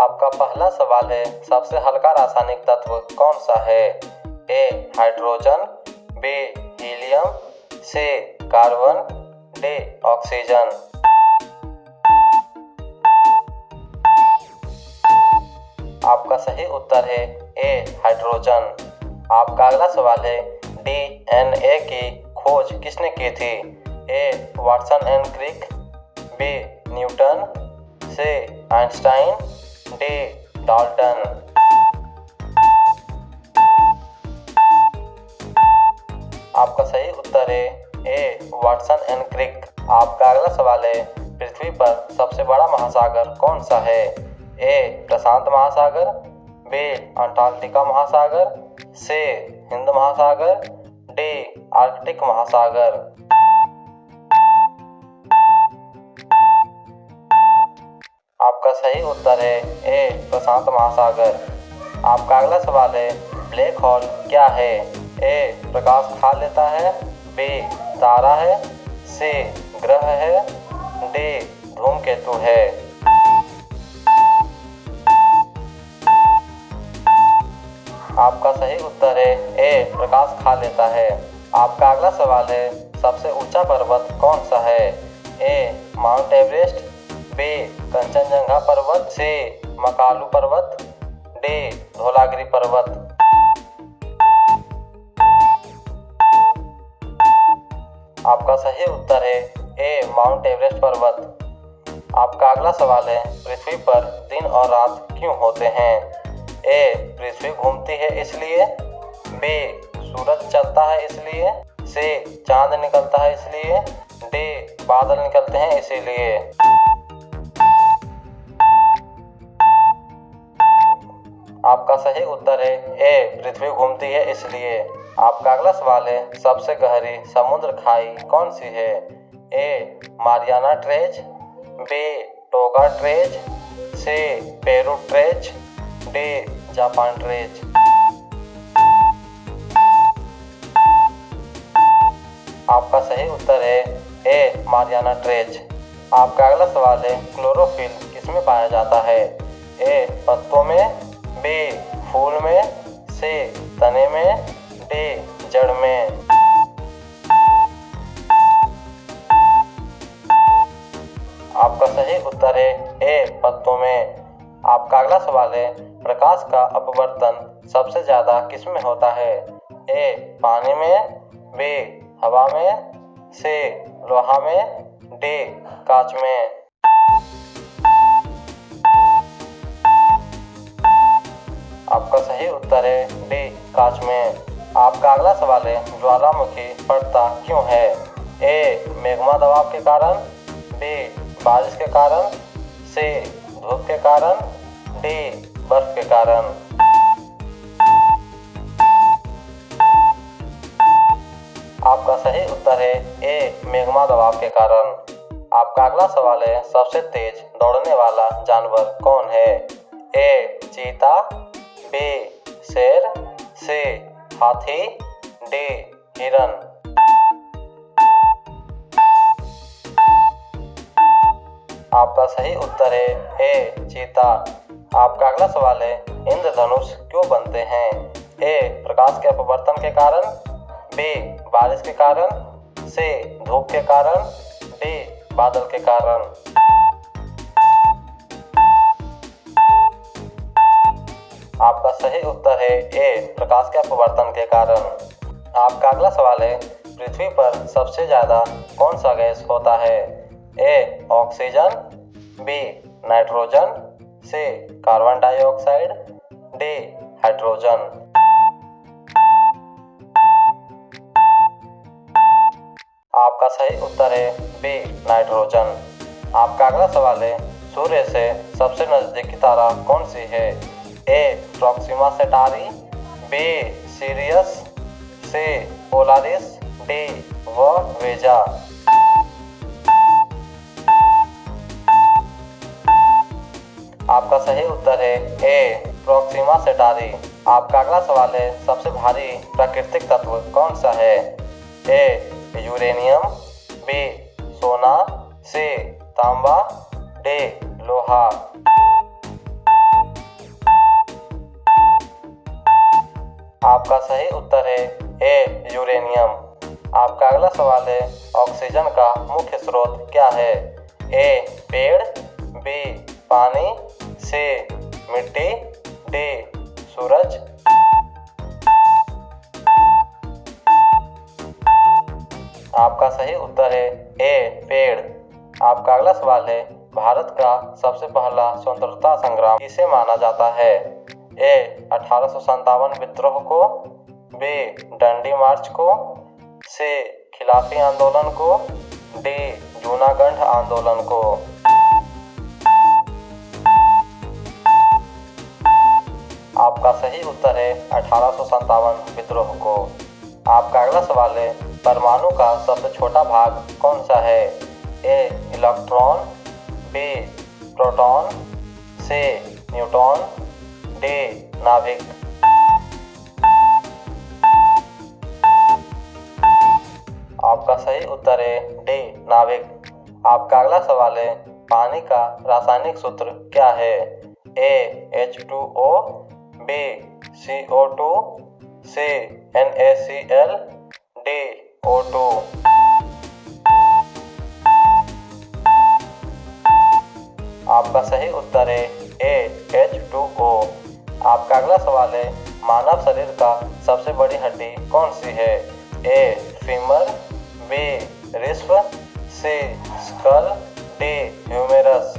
आपका पहला सवाल है, सबसे हल्का रासायनिक तत्व कौन सा है? ए हाइड्रोजन, बी हीलियम, सी कार्बन, डी ऑक्सीजन। आपका सही उत्तर है ए हाइड्रोजन। आपका अगला सवाल है, डीएनए की खोज किसने की थी? A Watson and Crick, B Newton, C Einstein, D Dalton. आपका सही उत्तर है ए वाटसन एंड क्रिक। आपका अगला सवाल है, पृथ्वी पर सबसे बड़ा महासागर कौन सा है? ए प्रशांत महासागर, बी अंटार्कटिका महासागर, सी हिंद महासागर, डी आर्कटिक महासागर। आपका सही उत्तर है ए प्रशांत महासागर। आपका अगला सवाल है, ब्लैक होल क्या है? ए प्रकाश खा लेता है, बी तारा है, सी ग्रह है, डी धूमकेतु है। आपका सही उत्तर है ए प्रकाश खा लेता है। आपका अगला सवाल है, सबसे ऊंचा पर्वत कौन सा है? ए माउंट एवरेस्ट, बी कंचनजंगा पर्वत, सी मकालू पर्वत, डी धौलागिरी पर्वत। आपका सही उत्तर है ए माउंट एवरेस्ट पर्वत। आपका अगला सवाल है, पृथ्वी पर दिन और रात क्यों होते हैं? ए पृथ्वी घूमती है इसलिए, बी सूरज चलता है इसलिए, सी चांद निकलता है इसलिए, डी बादल निकलते हैं इसीलिए। आपका सही उत्तर है ए पृथ्वी घूमती है इसलिए। आपका अगला सवाल है, सबसे गहरी समुद्र खाई कौन सी है? A Mariana trench, B Tonga trench, C Peru trench, D Japan trench. आपका सही उत्तर है ए मारियाना ट्रेंच। आपका अगला सवाल है, क्लोरोफिल किसमें पाया जाता है? ए पत्तों में, बी फूल में, सी तने में, डी जड़ में। आपका सही उत्तर है ए पत्तों में। आपका अगला सवाल है, प्रकाश का अपवर्तन सबसे ज्यादा किसमें होता है? ए पानी में, बी हवा में, सी लोहा में, डी कांच में। आपका सही उत्तर है डी कांच में। आपका अगला सवाल है, ज्वालामुखी फटता क्यों है? ए मैग्मा दबाव के कारण, बी बारिश के कारण, सी धूप के कारण, डी बर्फ के कारण। आपका सही उत्तर है ए मैग्मा दबाव के कारण। आपका अगला सवाल है, सबसे तेज दौड़ने वाला जानवर कौन है? ए चीता, बी शेर, सी हाथी, डी हिरन। आपका सही उत्तर है ए चीता। आपका अगला सवाल है, इंद्रधनुष क्यों बनते हैं? ए प्रकाश के अपवर्तन के कारण, बी बारिश के कारण, सी धूप के कारण, डी बादल के कारण। आपका सही उत्तर है ए प्रकाश के अपवर्तन के कारण। आपका अगला सवाल है, पृथ्वी पर सबसे ज्यादा कौन सा गैस होता है? A oxygen, B nitrogen, C carbon dioxide, D hydrogen. आपका सही उत्तर है बी नाइट्रोजन। आपका अगला सवाल है, सूर्य से सबसे नजदीकी तारा कौन सी है? A Proxima Centauri, B Sirius, C Polaris, D Vega. आपका सही उत्तर है ए प्रॉक्सिमा सेंटारी। आपका अगला सवाल है, सबसे भारी प्राकृतिक तत्व कौन सा है? ए यूरेनियम, बी सोना, सी तांबा, डी लोहा। आपका सही उत्तर है ए यूरेनियम। आपका अगला सवाल है ऑक्सीजन का मुख्य स्रोत क्या है? ए पेड़, बी पानी, सी मिट्टी, डी सूरज। आपका सही उत्तर है ए पेड़। आपका अगला सवाल है भारत का सबसे पहला स्वतंत्रता संग्राम किसे माना जाता है? ए 1857 विद्रोह को, बी डंडी मार्च को, सी खिलाफी आंदोलन को, डी जूनागढ़ आंदोलन को। आपका सही उत्तर है 1857 विद्रोह को। आपका अगला सवाल है परमाणु का सबसे छोटा भाग कौन सा है? ए इलेक्ट्रॉन, बी प्रोटॉन, सी न्यूट्रॉन, डी नाभिक। आपका सही उत्तर है डी नाभिक। आपका अगला सवाल है पानी का रासायनिक सूत्र क्या है? ए H2O, बी CO2, सी NaCl, डी O2। आपका सही उत्तर है ए H2O। आपका अगला सवाल है मानव शरीर का सबसे बड़ी हड्डी कौन सी है? ए फीमर, बी रिस्प, सी स्कल, डी ह्यूमेरस।